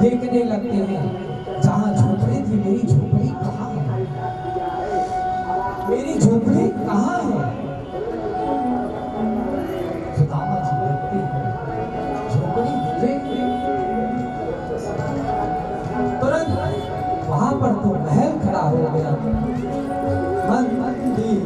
देखने लगते हैं जहां झोपड़ी थी मेरी झोपड़ी कहाँ है, मेरी झोपड़ी कहाँ है। सुदामा जी देखते हैं झोपड़ी मिले, तुरंत वहां पर तो महल खड़ा हो गया। मंदिर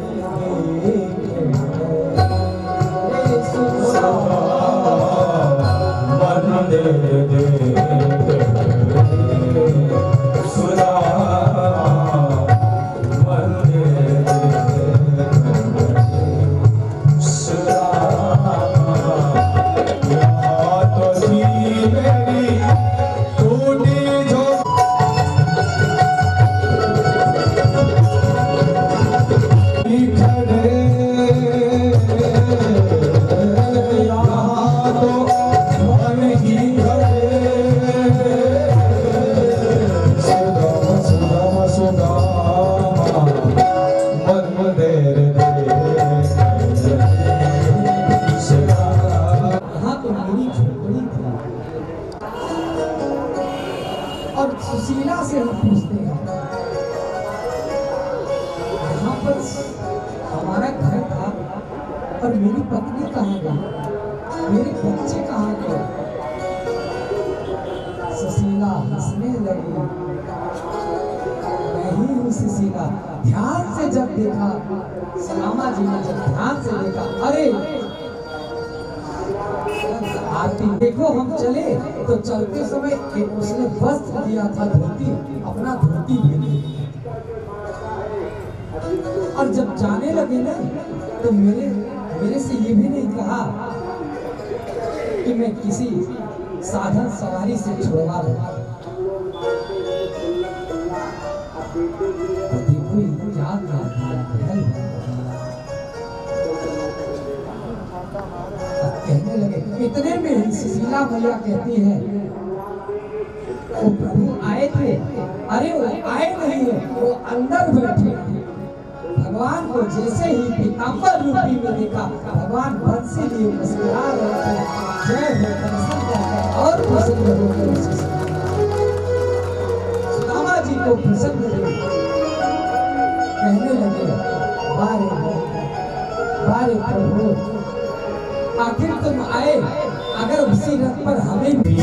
और सुशीला से हम पूछते हैं यहाँ पर हमारा घर था और मेरी पत्नी कहाँ गई, मेरे बच्चे कहाँ गए। सुशीला हंसने लगी, मैं ही हूँ सुशीला। ध्यान से जब देखा, सुदामा जी ने जब ध्यान से देखा, अरे आरती देखो, हम चले तो चलते समय एक उसने वस्त्र दिया था, धोती, अपना धोती भी ले। और जब जाने लगे ना तो मेरे से ये भी नहीं कहा कि मैं किसी साधन सवारी से छुड़वा दूंगा। तो देखो याद कहने लगे। इतने में सुशीला मैया कहती है वो प्रभु आए थे, अरे वो आए नहीं है, वो अंदर बैठे थे। भगवान को जैसे ही पीताम्बर रूपी में देखा, भगवान बंसी लिए मुस्कुरा रहे थे। जय हो दर्शन करके और प्रसन्न हो गए। सुदामा जी को प्रसन्न हुए, कहने लगे बारे प्रभु, आखिर तुम आए, अगर उसी रथ पर हमें भी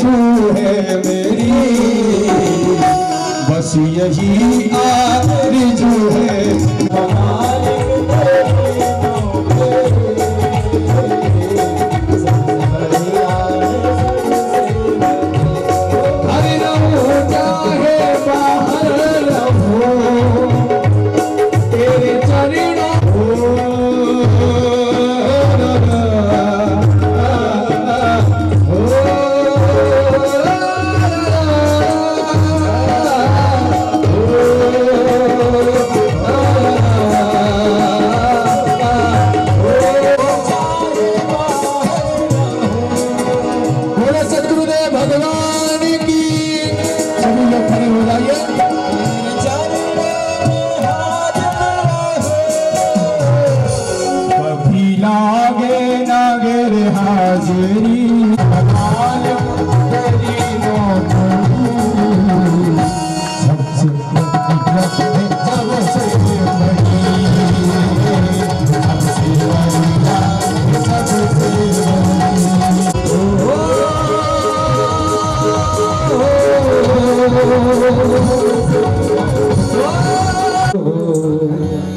आरज़ू है मेरी, बस यही आरज़ू है।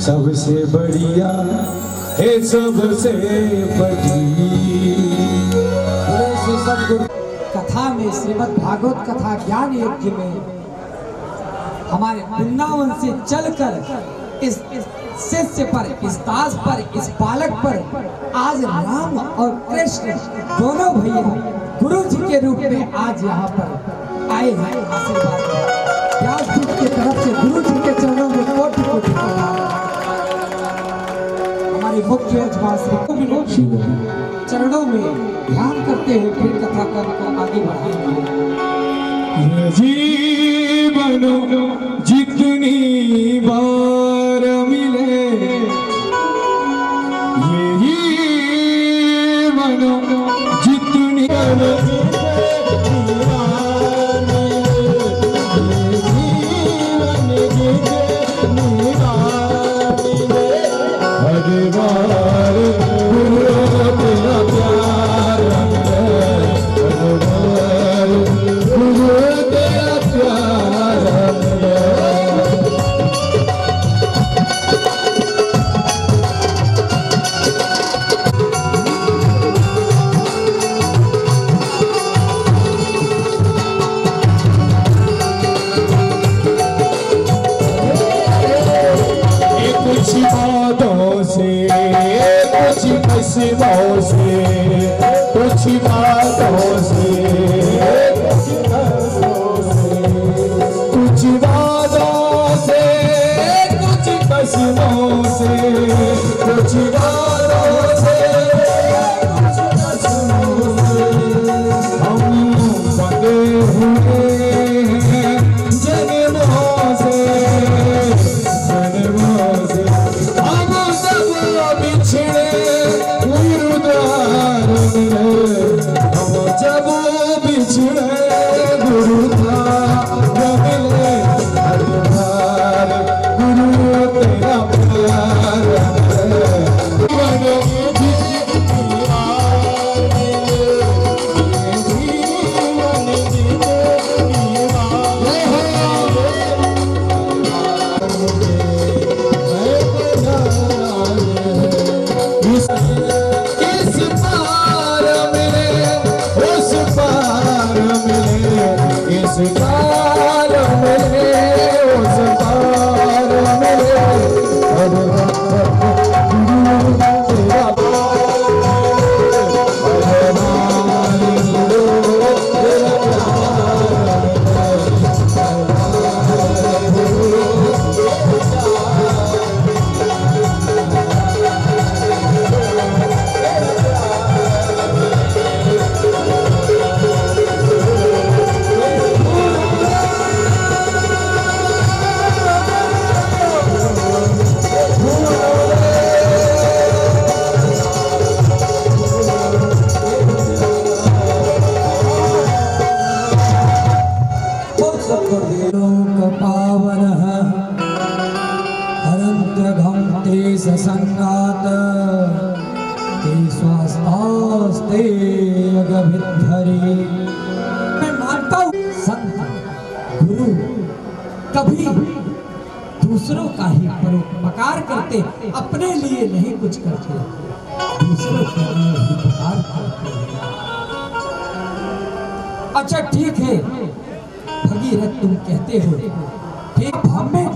सबसे बढ़िया है, सबसे सदगुरु कथा में, श्रीमद् भागवत कथा ज्ञान यज्ञ में हमारे वृंदावन से चलकर इस शिष्य पर, इस दास पर, इस बालक पर आज राम और कृष्ण दोनों भैया गुरु जी के रूप में आज यहाँ पर आए हैं। आशीर्वाद व्यासपीठ की तरफ से गुरु जी के चरणों में कोटि कोटि प्रणाम। हमारे मुख्य यजमान श्री विनोद जी चरणों में ध्यान करते हुए फिर कथा को आगे बढ़ाएंगे। जीवन जितनी बार मिले यही मन जितनी कुछ बातों से कुछ बातों से कुछ कसमों से कुछ बातों से कुछ कसमों से हम बंधे हुए हैं जन्मों से हम सब बिछड़े जब बिछड़े गुरुद्वार मिले हर बार गुरु तेरा प्यार ससंगात ते स्वास्तास्ते अगभिद्धरि कभी दूसरों का ही परोपकार करते, अपने लिए नहीं कुछ करते, दूसरों के लिए ही उपकार करते। अच्छा ठीक है भगीरथ, तुम कहते हो ठीक, हमें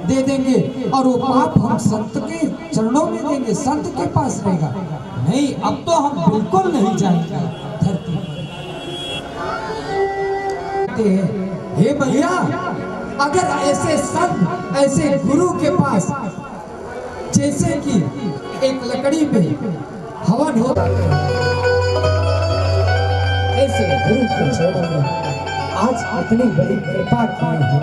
दे देंगे और वो पाप हम संत के चरणों में देंगे, संत के पास रहेगा। नहीं, अब तो हम बिल्कुल नहीं जाएंगे धरती पर। हे भैया, अगर ऐसे संत, ऐसे गुरु के पास, जैसे कि एक लकड़ी पे हवन होता है, ऐसे गुरु के चरणों में आज इतनी बड़ी कृपा की है,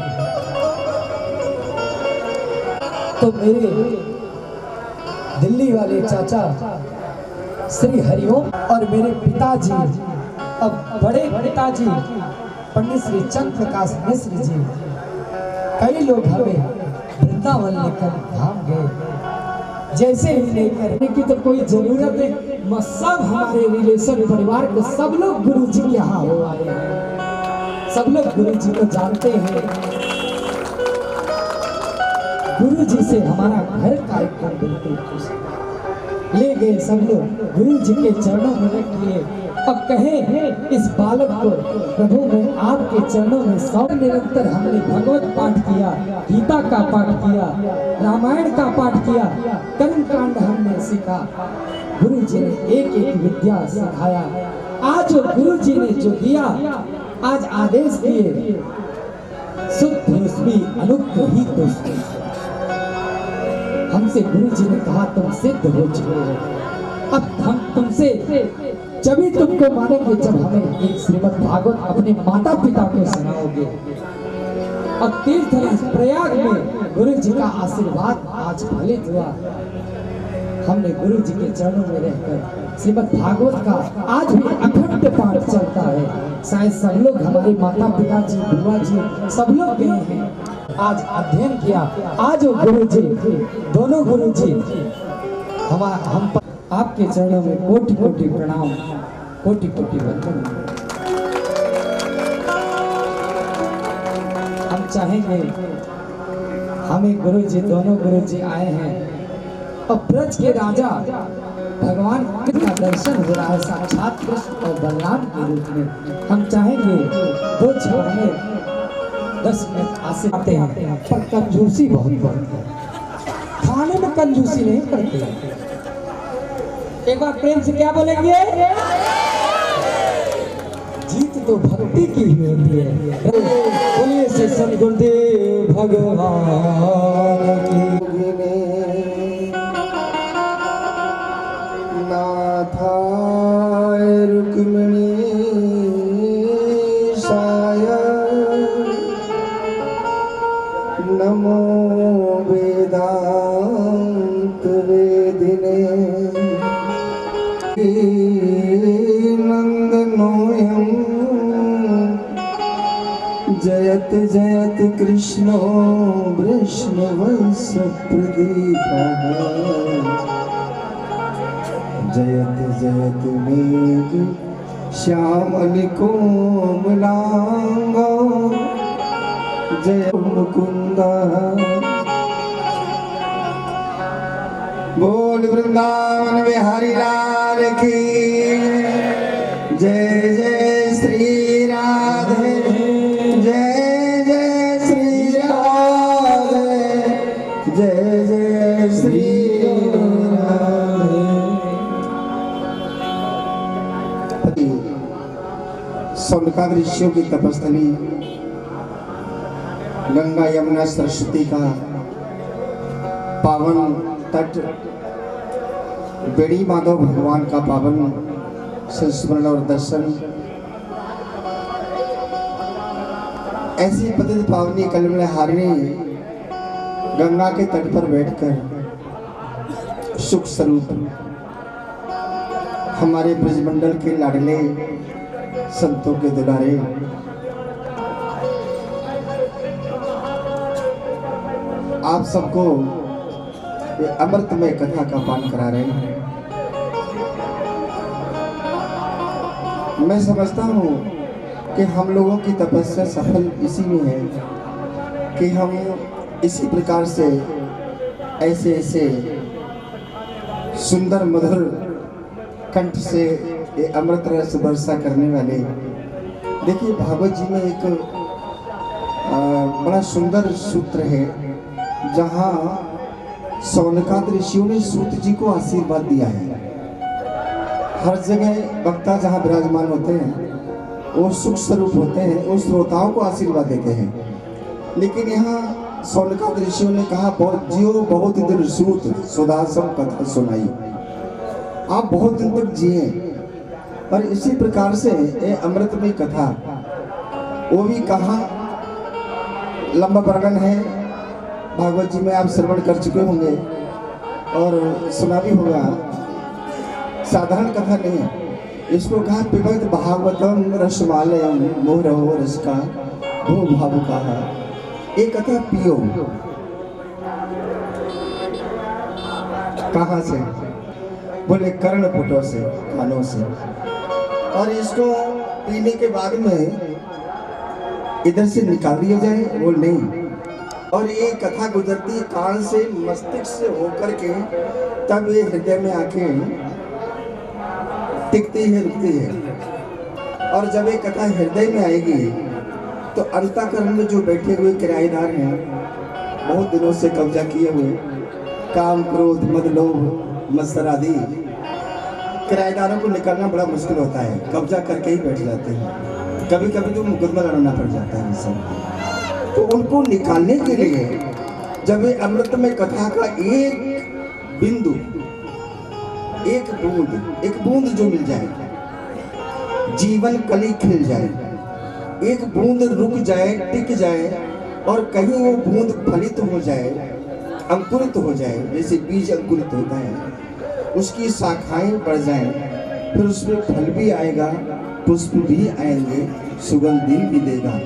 तो मेरे दिल्ली वाले चाचा श्री हरिओम और मेरे पिताजी, अब बड़े पिताजी पंडित श्री चंद्र प्रकाश मिश्र जी, कई लोग हमें वृंदावन लेकर धाम गए। जैसे ही लेकर की तो कोई जरूरत है, सब हमारे रिलेशन परिवार के सब लोग गुरु जी के यहाँ हो आए हैं, सब लोग गुरु जी को जानते हैं। गुरु जी से हमारा घर का एकदम बिल्कुल खुश ले गए, सब लोग गुरु जी के चरणों में रख लिए। अब कहें इस बालक को, प्रभु मैं आपके चरणों में सौ निरंतर हमने भगवत पाठ किया, गीता का पाठ किया, रामायण का पाठ किया, कर्म कांड हमने सीखा, गुरु जी ने एक एक विद्या सिखाया। आज गुरु जी ने जो दिया, आज आदेश दिए, शुद्ध उसमें अनुग्रहित उसमें, हमसे गुरु जी ने कहा तुम सिद्ध हो चुके हो, अब हम तुमसे जब ही तुमको मानेंगे जब हमें एक श्रीमद् भागवत अपने माता पिता को सुनाओगे। अब तीर्थराज प्रयाग में गुरु जी का आशीर्वाद आज फलित हुआ। हमने गुरु जी के चरणों में रहकर श्रीमद् भागवत का आज भी अखंड पाठ चलता है। शायद सब लोग, हमारे माता पिता जी, बुआ जी, सब लोग गए हैं, आज अध्ययन किया। आज वो गुरु जी, दोनों गुरु जी हम आपके चरणों में कोटि कोटि प्रणाम, कोटि कोटि वंदन। हम चाहेंगे, हमें गुरु जी, दोनों गुरु जी आए हैं और ब्रज के राजा भगवान कृष्ण का दर्शन हो रहा है साक्षात कृष्ण और बलराम के रूप में। हम चाहेंगे 2 क्षण में 10 मिनट आसे आते हैं, पर कंजूसी बहुत करते हैं, खाने में कंजूसी नहीं करते। एक बार प्रेम से क्या बोलेंगे? जीत तो भक्ति की ही होती है। बोलिए से सद्गुरुदेव भगवान की। नाथाय रुक्मिणी साय नमो वेदांत वेदिने नंदनोऽयं जयत जयत कृष्णो वैष्णवस्य प्रदीपः जयत जयत मेघ श्यामल कोमलांगो जय मुकुंद। बोल वृंदावन बिहारी लाल की जय। जय श्री राधे, जय जय श्री राधे, जय जय श्री राधे। सौनकादि ऋषियों की तपस्थली गंगा यमुना सरस्वती का पावन तट, बेड़ी माधव भगवान का पावन संस्मरण और दर्शन, ऐसी पतित पावनी कलमल हारिणी गंगा के तट पर बैठकर सुख स्वरूप हमारे ब्रजमंडल के लाडले संतों के दुलारे आप सबको ये अमृतमय कथा का पान करा रहे हैं। मैं समझता हूँ कि हम लोगों की तपस्या सफल इसी में है कि हम इसी प्रकार से ऐसे ऐसे सुंदर मधुर कंठ से ये अमृत रस वर्षा करने वाले, देखिए भागवत जी में एक बड़ा सुंदर सूत्र है जहाँ सौनकादि ऋषियों ने सूत जी को आशीर्वाद दिया है। हर जगह वक्ता जहाँ विराजमान होते हैं वो सुख स्वरूप होते हैं, वो श्रोताओं को आशीर्वाद देते हैं। लेकिन यहाँ सौनकादि ऋषियों ने कहा जियो बहुत दिन सूत सुदासम कथा सुनाई, आप बहुत दिन तक जिए। और इसी प्रकार से ये अमृतमय कथा वो भी कहा लंबा वर्णन है, भागवत जी में आप श्रवण कर चुके होंगे और सुना भी होगा। साधारण कथा नहीं है, इसको कहा पिबत भागवतम रसमालयम मोहरहो रसका भू भावुका, एक कथा पियो। कहाँ से? बोले कर्णपुटों से, कानों से। और इसको पीने के बाद में इधर से निकाल दिया जाए, वो नहीं। और ये कथा गुजरती कान से मस्तिष्क से होकर के तब ये हृदय में आके टिकती है, रुकती है। और जब ये कथा हृदय में आएगी तो अंतःकरण में जो बैठे हुए किराएदार हैं, बहुत दिनों से कब्जा किए हुए, काम क्रोध मद लोभ मत्सर आदि किराएदारों को निकालना बड़ा मुश्किल होता है, कब्जा करके ही बैठ जाते हैं। कभी कभी तो मुकदमा लड़ना पड़ जाता है सब। तो उनको निकालने के लिए जब ये अमृतमय कथा का एक बिंदु, एक बूंद जो मिल जाए, जीवन कली खिल जाए, एक बूंद रुक जाए, टिक जाए, और कहीं वो बूंद फलित हो जाए, अंकुरित हो जाए, जैसे बीज अंकुरित होता है, उसकी शाखाएं बढ़ जाएं, फिर उसमें फल भी आएगा, पुष्प भी आएंगे, सुगंधि भी देगा।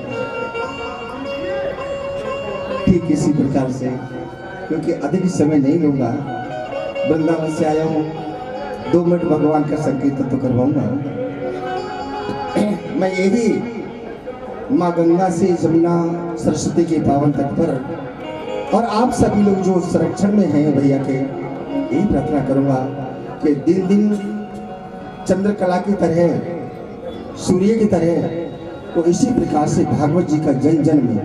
ठीक इसी प्रकार से, क्योंकि अधिक समय नहीं लूंगा, वृंदावन से आया हूँ, 2 मिनट भगवान का संकीर्तन तो करवाऊंगा। मैं यही माँ गंगा से जमुना सरस्वती के पावन तट पर, और आप सभी लोग जो संरक्षण में हैं भैया के, यही प्रार्थना करूंगा कि दिन दिन चंद्रकला की तरह, सूर्य की तरह, तो इसी प्रकार से भागवत जी का जन जन में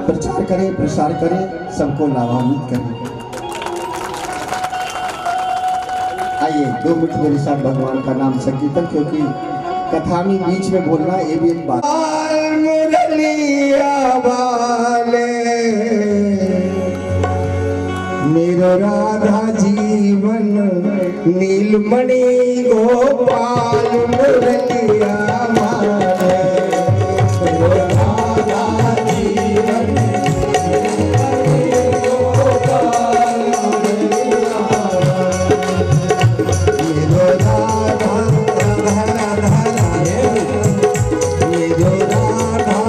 प्रचार करें, प्रसार करें, सबको लाभान्वित करें। आइए 2 मिनट मेरे साथ भगवान का नाम संकीर्तन, क्योंकि कथा में बीच में बोलना ये भी एक बात। मेरो राधा जीवन नीलमणि गोपाल मुरलिया माले, मेरो राधा जीवन नीलमणि गोपाल मुरलिया माले, मेरो राधा मेरो राधा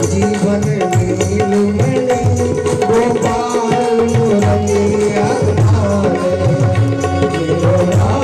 जीवन नीलमणि गोपाल मुरलिया माले, मेरो राधा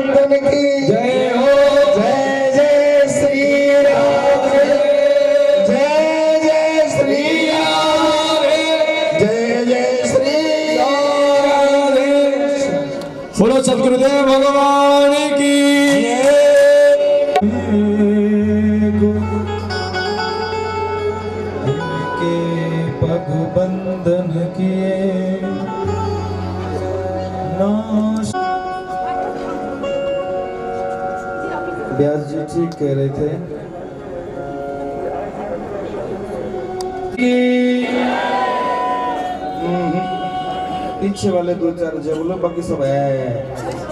नंदन की जय हो। जय जय श्री राम, जय जय श्री राम, जय जय श्री राम। बोलो सतगुरुदेव भगवान की के पग बंधन किए नाश। व्यास जी ठीक कह रहे थे पीछे वाले दो चार जगह बाकी सब है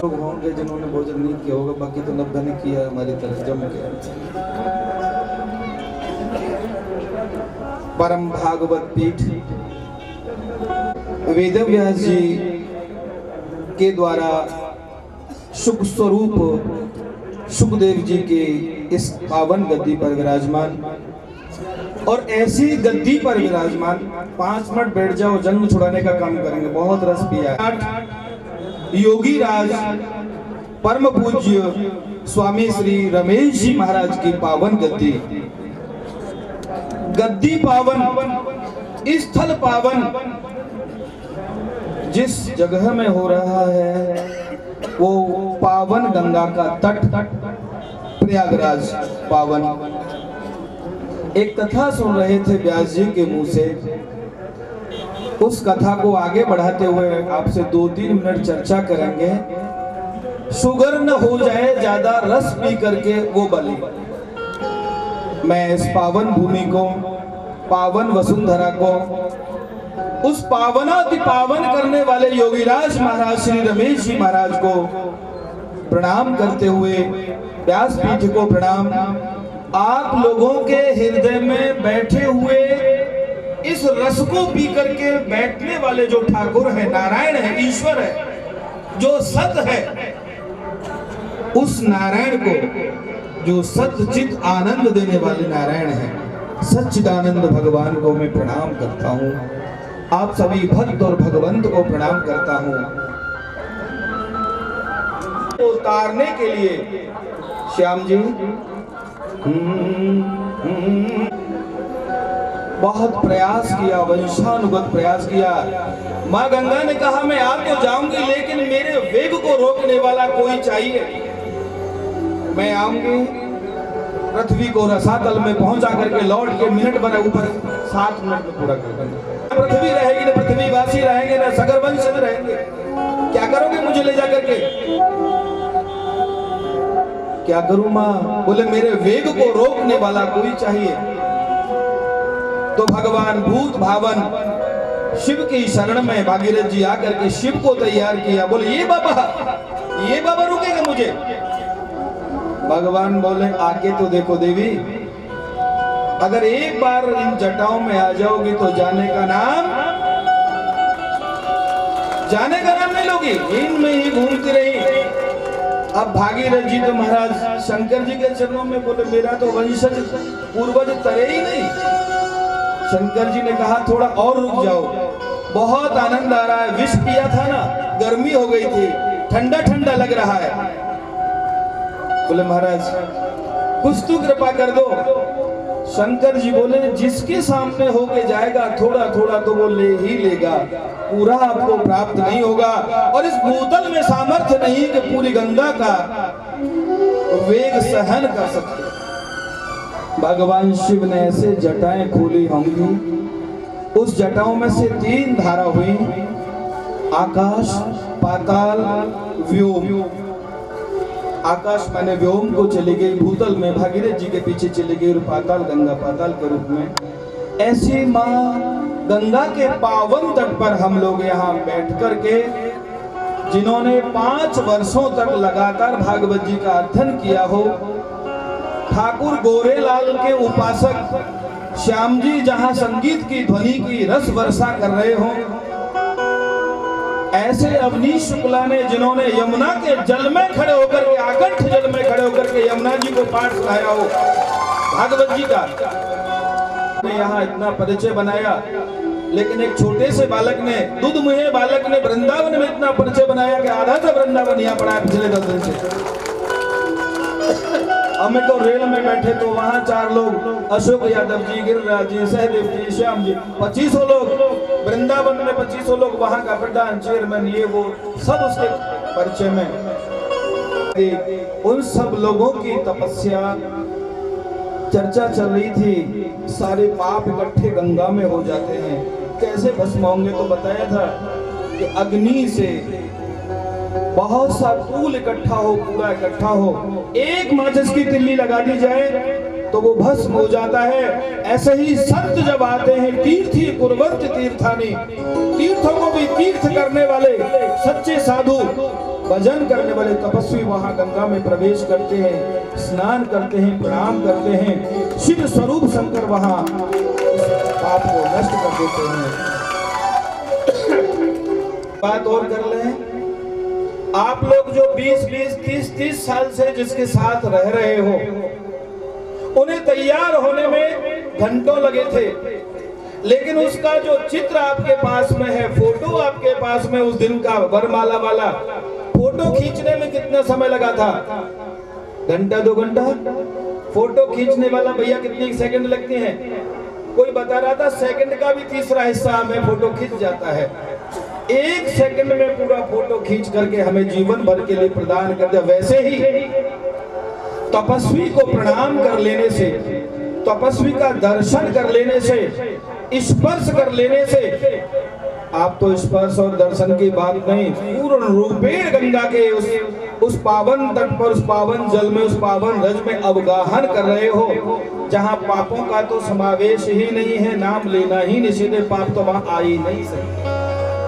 लोग होंगे जिन्होंने भोजन नहीं किया होगा, बाकी तो नब्बे ने किया हमारी तरफ जम के। परम भागवत पीठ वेद व्यास जी के द्वारा सुख स्वरूप सुखदेव जी के इस पावन गद्दी पर विराजमान और ऐसी गद्दी पर विराजमान। 5 मिनट बैठ जाओ, जन्म छुड़ाने का काम करेंगे, बहुत रस पिया। योगी राज परम पूज्य स्वामी श्री रमेश जी महाराज की पावन गद्दी, गद्दी पावन, स्थल पावन। जिस जगह में हो रहा है वो पावन गंगा का तट प्रयागराज पावन। एक कथा सुन रहे थे व्यास जी के मुंह से, उस कथा को आगे बढ़ाते हुए आपसे 2-3 मिनट चर्चा करेंगे। शुगर न हो जाए ज्यादा, रस पी करके वो बली। मैं इस पावन भूमि को, पावन वसुंधरा को, उस पावनाति पावन करने वाले योगीराज महाराज श्री रमेश जी महाराज को प्रणाम करते हुए, व्यासपीठ को प्रणाम। आप लोगों के हृदय में बैठे हुए इस रस को पी करके बैठने वाले जो ठाकुर है, नारायण है, ईश्वर है, जो सत है, उस नारायण को, जो सच्चित आनंद देने वाले नारायण है, सच्चिदानंद भगवान को मैं प्रणाम करता हूँ। आप सभी भक्त और भगवंत को प्रणाम करता हूँ। उतारने के लिए श्याम जी बहुत प्रयास किया, वंशानुगत प्रयास किया। माँ गंगा ने कहा मैं आ तो जाऊंगी, लेकिन मेरे वेग को रोकने वाला कोई चाहिए। मैं आऊंगी, पृथ्वी को रसातल में पहुंचा करके लौट के मिनट भर ऊपर 7 मिनट में पूरा कर देंगे। पृथ्वी रहेगी ना पृथ्वीवासी रहेंगे ना सगर वंश में रहेंगे। क्या करोगे मुझे ले जाकर के? क्या करूं माँ? बोले मेरे वेग को रोकने वाला कोई चाहिए। तो भगवान भूत भावन शिव की शरण में भागीरथ जी आकर के शिव को तैयार किया। बोले ये बाबा रुकेगा मुझे? भगवान बोले आके तो देखो देवी, अगर एक बार इन जटाओं में आ जाओगी तो जाने का नाम नहीं लोगी, इनमें ही घूमती रही। अब भागीरथ जी तो महाराज शंकर जी के चरणों में बोले मेरा तो वंशज पूर्वज तरे ही नहीं। शंकर जी ने कहा थोड़ा और रुक जाओ, बहुत आनंद आ रहा है, विष पिया था ना, गर्मी हो गई थी, ठंडा ठंडा लग रहा है। बोले महाराज कुछ तो कृपा कर दो। शंकर जी बोले जिसके सामने होके जाएगा थोड़ा थोड़ा तो वो ले ही लेगा, पूरा आपको प्राप्त नहीं होगा। और इस भूतल में सामर्थ्य नहीं कि पूरी गंगा का वेग सहन कर सके। भगवान शिव ने ऐसे जटाएं खोली होंगी, उस जटाओं में से 3 धारा हुई, आकाश, पाताल, व्योम। आकाश माने व्योम को चली गई, भूतल में भागीरथ जी के पीछे चली गई, और पाताल गंगा पाताल के रूप में। ऐसी माँ गंगा के पावन तट पर हम लोग यहाँ बैठ कर के, जिन्होंने 5 वर्षों तक लगातार भागवत जी का अध्ययन किया हो, ठाकुर गोरेलाल के उपासक श्याम जी जहाँ संगीत की ध्वनि की रस वर्षा कर रहे हो, ऐसे अवनीश शुक्ला ने जिन्होंने यमुना के जल में खड़े होकर के, आकंठ जल में खड़े होकर के यमुना जी को पाठ सुनाया हो भागवत जी का, यहाँ इतना परिचय बनाया। लेकिन एक छोटे से बालक ने, दूध मुहे बालक ने वृंदावन में इतना परिचय बनाया कि आधा से वृंदावन यहाँ पड़ा है पिछले 10 दिन से। हमें तो रेल में बैठे तो वहाँ 4 लोग, अशोक यादव जी, गिरिराज जी, सहदेव जी, श्याम जी, 2500 लोग वृंदावन में, 2500 लोग वहाँ का प्रधान, चेयरमैन, ये वो सब उसके परिचय में। उन सब लोगों की तपस्या चर्चा चल रही थी। सारे पाप इकट्ठे गंगा में हो जाते हैं, कैसे भस्म होंगे? तो बताया था कि अग्नि से बहुत सा फूल इकट्ठा हो, पूरा इकट्ठा हो, एक माचिस की तिल्ली लगा दी जाए तो वो भस्म हो जाता है। ऐसे ही संत जब आते हैं, तीर्थी कुर्वन्ति तीर्थानि, तीर्थों को भी तीर्थ करने वाले सच्चे साधु, भजन करने वाले तपस्वी वहां गंगा में प्रवेश करते हैं, स्नान करते हैं, प्रणाम करते हैं। शिव स्वरूप शंकर वहां पाप को नष्ट कर देते हैं। बात और कर लें, आप लोग जो 20-20, 30-30 साल से जिसके साथ रह रहे हो, उन्हें तैयार होने में घंटों लगे थे, लेकिन उसका जो चित्र आपके पास में है, फोटो आपके पास में, उस दिन का वरमाला वाला फोटो खींचने में कितना समय लगा था? घंटा 2 घंटा। फोटो खींचने वाला भैया कितने सेकंड लगते हैं? कोई बता रहा था सेकंड का भी तीसरा हिस्सा हमें फोटो खींच जाता है। 1 सेकंड में पूरा फोटो खींच करके हमें जीवन भर के लिए प्रदान कर दिया। वैसे ही तपस्वी को प्रणाम कर लेने से, तपस्वी का दर्शन कर लेने से, स्पर्श कर लेने से, आप तो स्पर्श और दर्शन की बात नहीं, पूर्ण रूपेण गंगा के उस पावन तट पर, उस पावन जल में, उस पावन रज में अवगाहन कर रहे हो, जहां पापों का तो समावेश ही नहीं है, नाम लेना ही निषेध है, पाप तो वहां आ ही नहीं सकते।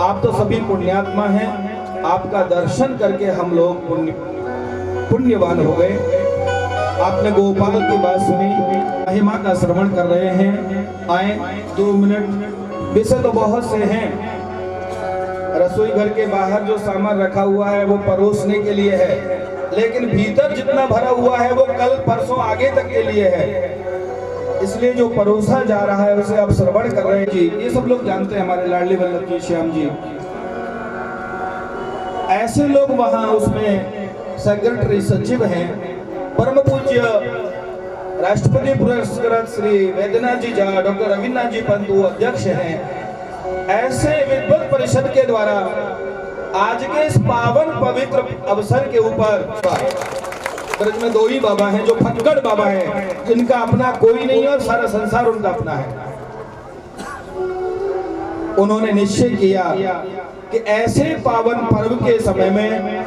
आप तो सभी पुण्यात्मा हैं, आपका दर्शन करके हम लोग पुण्यवान हो गए। आपने गोपाल की बात सुनी, महिमा का श्रवण कर रहे हैं। आए 2 मिनट, विषय तो बहुत से हैं। रसोई घर के बाहर जो सामान रखा हुआ है वो परोसने के लिए है, लेकिन भीतर जितना भरा हुआ है वो कल परसों आगे तक के लिए है। इसलिए जो परोसा जा रहा है उसे आप श्रवण कर रहे हैं जी। ये सब लोग जानते हैं, हमारे लाडली वल्लभ जी, श्याम जी, ऐसे लोग वहां उसमें सेक्रेटरी सचिव हैं। परम पूज्य राष्ट्रपति पुरस्कृत श्री वैद्यनाथ जी झा, डॉक्टर रविन्द्रनाथ जी पंतु अध्यक्ष हैं। ऐसे विद्वत परिषद के द्वारा आज के इस पावन पवित्र अवसर के ऊपर ब्रज में 2 ही बाबा हैं जो फक्कड़ बाबा हैं, जिनका अपना कोई नहीं और सारा संसार उनका अपना है। उन्होंने निश्चय किया कि ऐसे पावन पर्व के समय में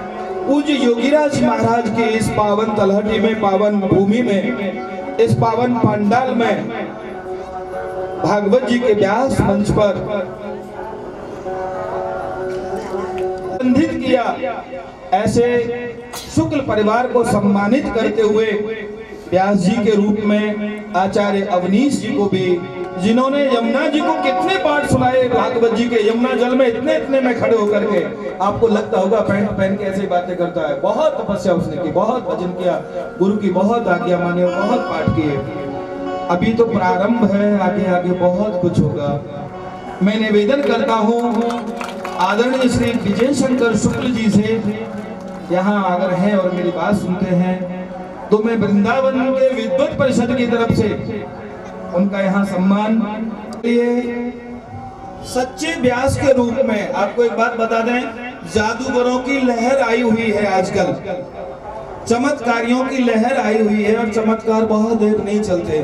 पूज्य योगीराज महाराज के इस पावन तलहटी में, पावन भूमि में, इस पावन पंडाल में, भागवत जी के व्यास मंच पर संबंधित किया। ऐसे शुक्ल परिवार को सम्मानित करते हुए व्यास जी के रूप में आचार्य अवनीश जी को भी, जिन्होंने यमुना जी को कितने पाठ सुनाए भागवत जी के, यमुना जल में इतने में खड़े होकर के, आपको लगता होगा पैंट पहन के ऐसी बातें करता है। बहुत तपस्या उसने की, बहुत भजन किया, गुरु की बहुत आज्ञा माने और बहुत पाठ किए। अभी तो प्रारंभ है, आगे आगे बहुत कुछ होगा। मैं निवेदन करता हूँ आदरणीय श्री विजय शंकर शुक्ल जी से, यहाँ अगर हैं और मेरी बात सुनते हैं तो मैं वृंदावन के विद्वत परिषद की तरफ से उनका यहाँ सम्मान लिए सच्चे व्यास के रूप में। आपको एक बात बता दें, जादूगरों की लहर आई हुई है आजकल, चमत्कारियों की लहर आई हुई है और चमत्कार बहुत देर नहीं चलते।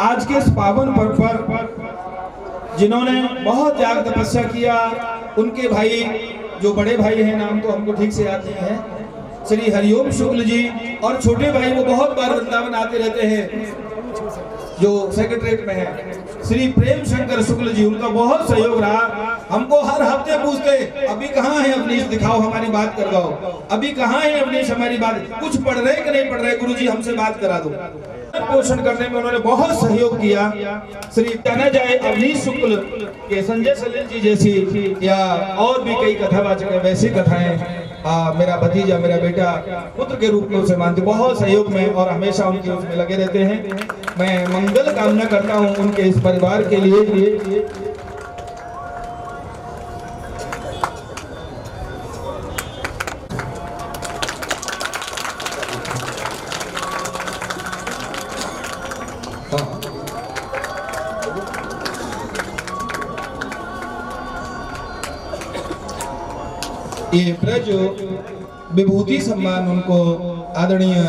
आज के इस पावन पर्व पर जिन्होंने बहुत त्याग तपस्या किया, उनके भाई जो बड़े भाई हैं, नाम तो हमको ठीक से याद नहीं है, श्री हरिओम शुक्ल जी, और छोटे भाई वो बहुत बार वृंदावन आते रहते हैं जो सेक्रेटरीट में है, श्री प्रेम शंकर शुक्ल जी, उनका बहुत सहयोग रहा। हमको हर हफ्ते पूछते अभी कहाँ है अवनीश, दिखाओ हमारी बात करवाओ, अभी कहाँ है अवनीश हमारी बात, कुछ पढ़ रहे कि नहीं पढ़ रहे, गुरुजी हमसे बात करा दो। पोषण करने में उन्होंने बहुत सहयोग किया। श्री जाना जाए अवनीश शुक्ल के संजय सलील जी जैसी या और भी कई कथावाचक है, वैसी कथाएं मेरा भतीजा, मेरा बेटा पुत्र के रूप में उसे मानते, बहुत सहयोग में और हमेशा उनके उसमें लगे रहते हैं। मैं मंगल कामना करता हूं उनके इस परिवार के लिए। ये ब्रज विभूति सम्मान उनको आदरणीय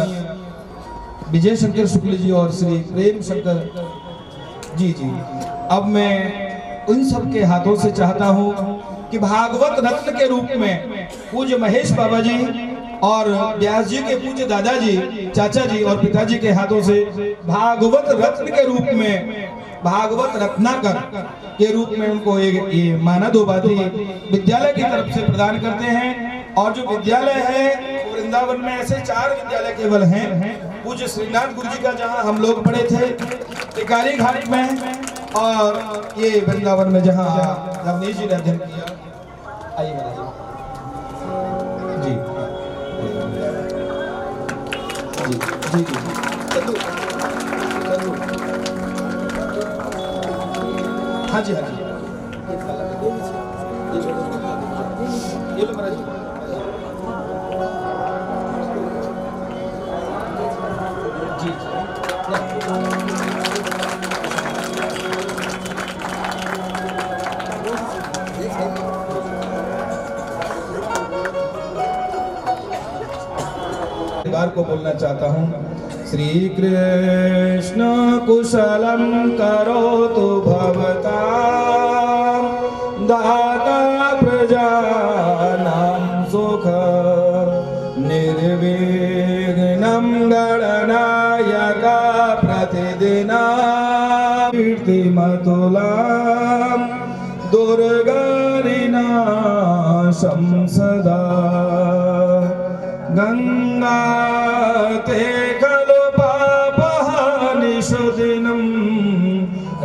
विजय शंकर शुक्ल जी और श्री प्रेम शंकर जी। अब मैं उन सब के हाथों से चाहता हूं कि भागवत रत्न के रूप में पूज्य महेश बाबा जी और व्यास जी के पूज्य दादाजी, चाचा जी और पिताजी के हाथों से भागवत रत्न के रूप में, भागवत रत्नाकर के रूप में उनको ये मानद उपाधि विद्यालय की तरफ से प्रदान करते हैं। और जो विद्यालय है वृंदावन में ऐसे 4 विद्यालय केवल हैं। पूज्य श्रीनाथ गुरु जी का जहाँ हम लोग पढ़े थे टिकारी घाट में, और ये वृंदावन में जहाँ रमनीश जी ने अध्ययन किया। आइए जी जी जी चलो हाँ जी हाँ जी ये लो महाराज जी परिवार को बोलना चाहता हूँ। श्री कृष्ण कुशलम करोतु भवतां दाता प्रजानां सुख निर्विघ्नं गणनायका प्रतिदिना कीर्तिमतुलां दुर्गारिनाशं सदा गंगा ते खलु पापहानिषुदिनं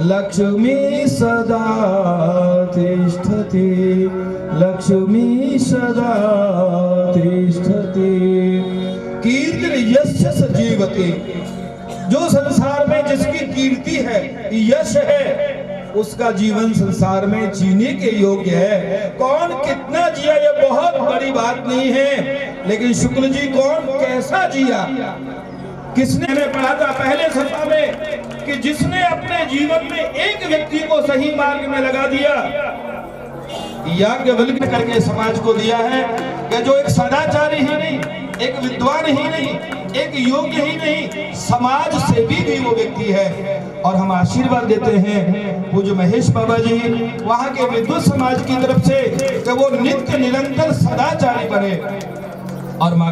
लक्ष्मी सदा तिष्ठति, लक्ष्मी सदा तिष्ठति। कीर्ति यस्य सजीवति, जो संसार में जिसकी कीर्ति है, यश है, उसका जीवन संसार में जीने के योग्य है। कौन कितना जिया ये बहुत बड़ी बात नहीं है, लेकिन शुक्ल जी कौन कैसा जिया। किसने में पढ़ा था पहले सफा में कि जिसने अपने जीवन में एक व्यक्ति को सही मार्ग में लगा दिया, याज्ञवल्क्य करके समाज को दिया है कि जो एक सदाचारी ही नहीं, एक विद्वान ही नहीं, एक योग्य ही नहीं, समाज सेवी भी वो व्यक्ति है। और हम आशीर्वाद देते हैं पूज्य महेश बाबा जी वहाँ के विद्वत समाज की तरफ से कि वो नित्य निरंतर सदाचारी बने। और माँ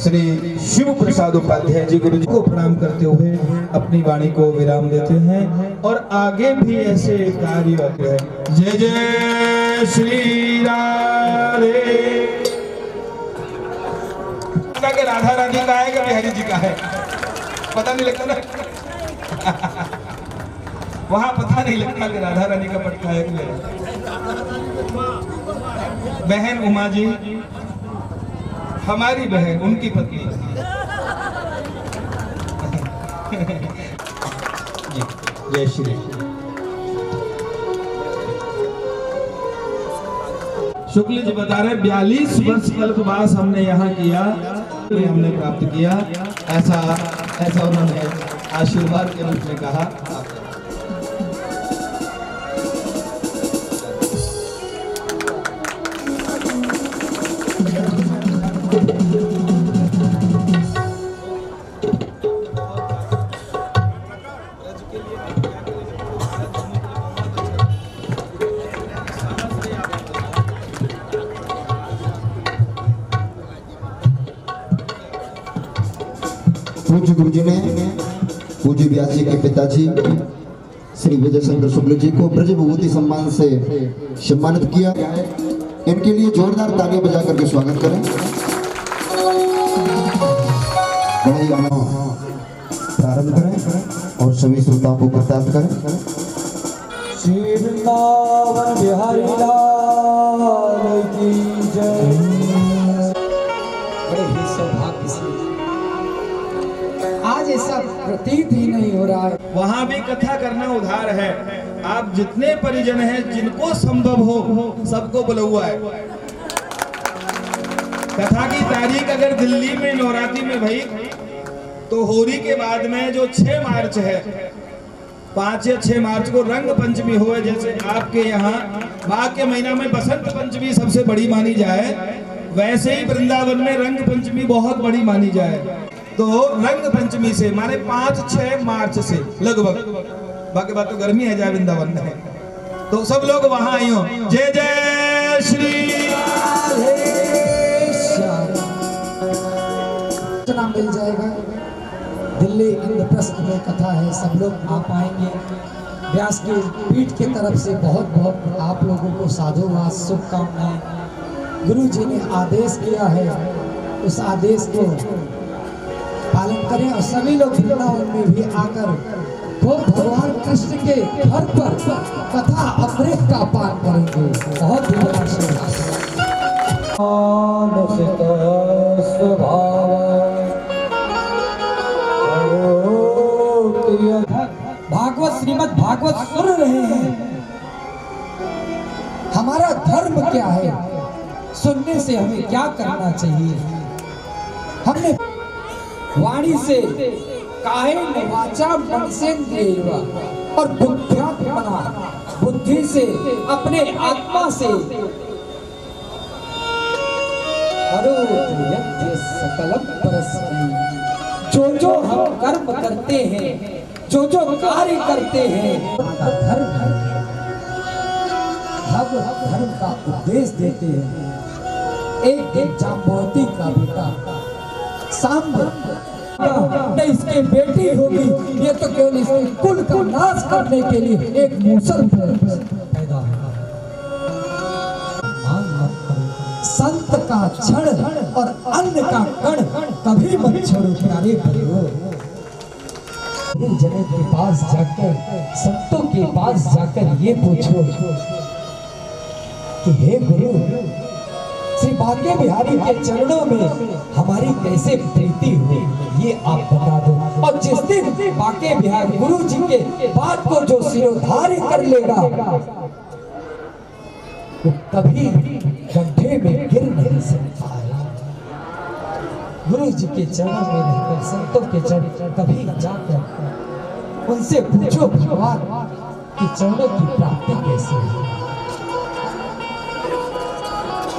श्री शिव प्रसाद उपाध्याय जी गुरु जी को प्रणाम करते हुए अपनी वाणी को विराम देते हैं और आगे भी ऐसे कार्य होते हैं। जय जय श्री राधे। कि राधा रानी का है कि बिहारी जी का है पता नहीं लगता ना। वहां पता नहीं लगता कि राधा रानी का पटका है कि मेरा। बहन उमा जी हमारी बहन, उनकी पत्नी जी। जय श्री शुक्ल जी बता रहे 42 वर्ष कल्पवास हमने यहाँ किया, हमने प्राप्त किया। ऐसा उन्होंने आशीर्वाद के रूप में कहा। पूज्य गुरु जी ने पूज्य व्यास जी के पिताजी श्री विजय शंकर शुक्ल जी को ब्रज विभूति सम्मान से सम्मानित किया। इनके लिए जोरदार तालियां बजा करके स्वागत करें। प्रारंभ करें और सभी श्रोताओं को कृतार्थ करें। श्री वृंदावन बिहारी लाल की जय। बड़े ही सौभाग्य से आज ऐसा प्रतीत ही नहीं हो रहा है। वहां भी कथा करना उधार है। आप जितने परिजन हैं जिनको संभव हो सबको बुलवा है। कथा की तारीख अगर दिल्ली में नवरात्रि में भई तो होली के बाद में जो 6 मार्च है, 5 या 6 मार्च को रंग पंचमी हुए। जैसे आपके यहाँ माघ के महीना में बसंत पंचमी सबसे बड़ी मानी जाए, वैसे ही वृंदावन में रंग पंचमी बहुत बड़ी मानी जाए। तो रंग पंचमी से माने 5-6 मार्च से लगभग, बाकी बात तो गर्मी है जाए वृंदावन में, तो सब लोग वहां आई हो। जय जय श्री नाम मिल जाएगा। दिल्ली इंद्रप्रस्थ में कथा है, सब लोग आ पाएंगे। व्यास की पीठ की तरफ से बहुत बहुत आप लोगों को साधुवाद शुभकामनाएं। गुरु जी ने आदेश किया है, उस आदेश को पालन करें और सभी लोग वृंदावन में भी आकर वो भगवान कृष्ण के घर पर कथा अमृत का पान करेंगे। बहुत ही भागवत श्रीमद् भागवत सुन रहे हैं। हमारा धर्म क्या है, सुनने से हमें क्या करना चाहिए। हमने वाणी से कायेन वाचा मनसेन्द्रियैर्वा और बुद्ध्यात्मना, बुद्धि से अपने आत्मा से सकलम परस्मै, जो हम कर्म करते हैं, जो कार्य करते हैं, धर्म है। हम धर्म का उपदेश देते हैं। एक जाम्बवती का बेटा सांब न इसकी बेटी होगी, ये तो केवल इसके कुल का नाश करने के लिए एक मूसल पैदा होगा। संत का क्षण और अन्न का कण कभी मत छोड़ो प्यारे भाइयों। जनों के पास जाकर, संतों के पास जाकर ये पूछो कि हे गुरु, श्री बांके बिहारी के चरणों में हमारी कैसे प्रीति हुई, ये आप बता दो। और जिस दिन बांके बिहारी गुरु जी के बात को जो सिरोधार्य कर लेगा, वो कभी गड्ढे में गिर नहीं सकता है। गुरु जी के चरणों में रहकर, संतों के चरण कभी जाकर उनसे पूछो भगवान कि चरणों की प्राप्ति कैसे है।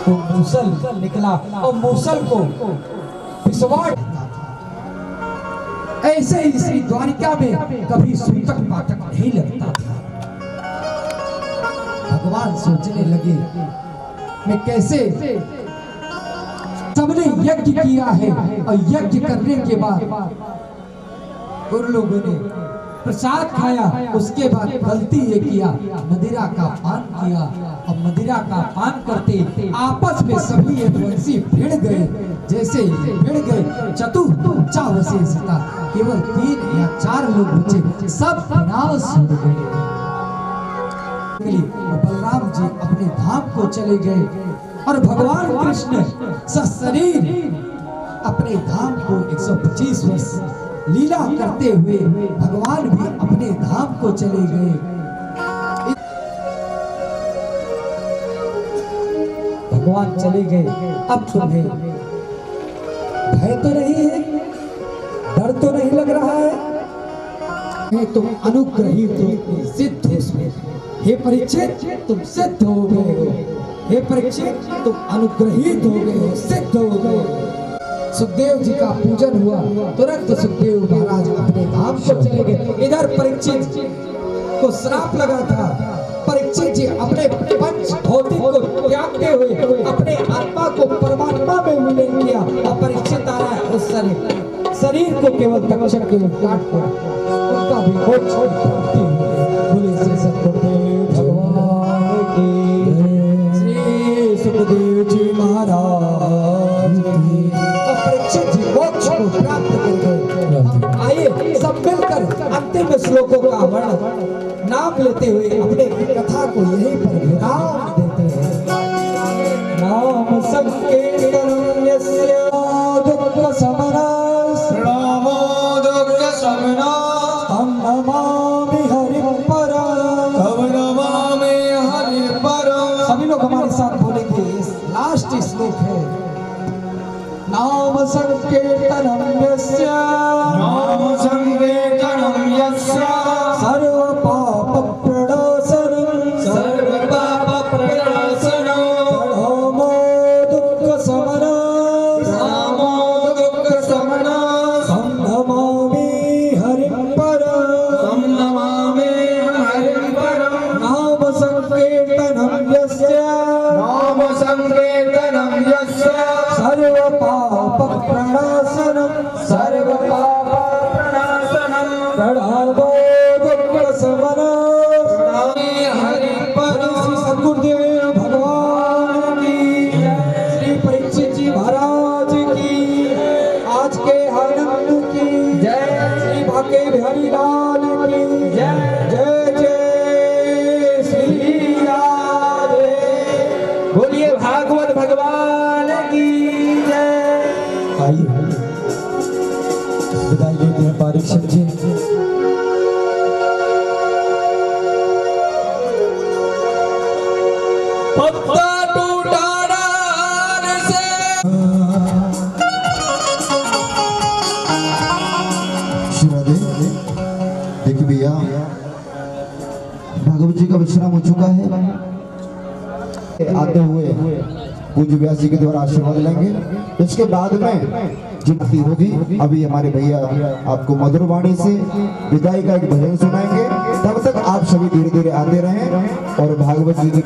तो मूसल निकला और मूसल को पिसवाड़ देता था। ऐसे ही श्री द्वारिका में कभी सूतक पाठक नहीं लगता था। भगवान सोचने लगे मैं कैसे, सबने यज्ञ किया है और यज्ञ करने के बाद उन लोगों ने प्रसाद खाया, उसके बाद गलती ये किया, मदिरा का पान किया और मदिरा का पान करते आपस में सभी यदुवंशी भिड़ गए। जैसे भिड़ गए चतुर्चा वसे सीता, केवल 3 या 4 लोग बचे, सब विनाश हो गए। बलराम जी अपने धाम को चले गए और भगवान कृष्ण सशरीर अपने धाम को 125 वर्ष लीला करते हुए भगवान भी अपने धाम को चले गए। भगवान चले गए, अब तुम्हें भय तो नहीं है, डर तो नहीं लग रहा है, तुम अनुग्रहित हो, सिद्ध हो उसमें। हे परीक्षित तुम सिद्ध हो गए हो, हे परीक्षित तुम अनुग्रहित हो गए हो, सिद्ध हो गए। सुखदेव जी का पूजन हुआ, तुरंत सुखदेव महाराज अपने धाम को चले गए। इधर परीक्षित को श्राप लगा था, परीक्षित जी अपने पंच भौतिक को त्यागते हुए अपने आत्मा को परमात्मा में विलीन किया और परीक्षित आ रहा है उस शरीर को केवल तक्षक के काट कर उनका भी मोक्ष की प्राप्ति हुई। बोले श्री सद्गुरुदेव भगवान की श्री सुखदेव जी महाराज की। और परीक्षित जी मोक्ष को प्राप्त कर गए। आइए सब मिलकर अंतिम श्लोकों का वर्णन नाम लेते हुए अपने कथा को यहीं पर विराम देते हैं। नाम संकीर्तनं यस्य दुःख शमनः प्रणामो दुःख शमनः तं नमामि हरिं परं। तव नमामि हरिं परं। सभी लोग हमारे साथ बोलेंगे, लास्ट श्लोक है। नाम संकीर्तनं यस्य नाम संकीर्तनं यस्य सर्व पाप प्रणाशनं सर्व पाप प्रणाशनं प्रणामो दुःख शमनः प्रणामो दुःख शमनः तं नमामि हरिं परं। तं नमामि हरिं परं। नाम संकीर्तनं यस्य नाम संकीर्तनं यस्य सर्व पाप प्रणाशनं सर्व पाप प्रणाशनं प्रणामो दुःख शमनः नमामि हरिं परं। श्री सद्गुरुदेव भगवान की, श्री परीक्षित जी महाराज की, आज के आनंद की जय, श्री भाग्य बिहारी लाल की जय। जय जय श्री राधे। बोलिए भागवत भगवान की जय। आइए विदाई लेते हैं परीक्षित जी। पत्ता टूटा डाल से शिवादे देखिए भैया, भगवत जी का विश्राम हो चुका है। आते हुए पूज्य व्यास जी के द्वारा आशीर्वाद लेंगे। इसके बाद में जितनी होगी, अभी हमारे भैया आपको मधुर वाणी से विदाई का एक भजन सुनाएंगे। तब तक आप सभी धीरे धीरे आते रहें और भागवत जी की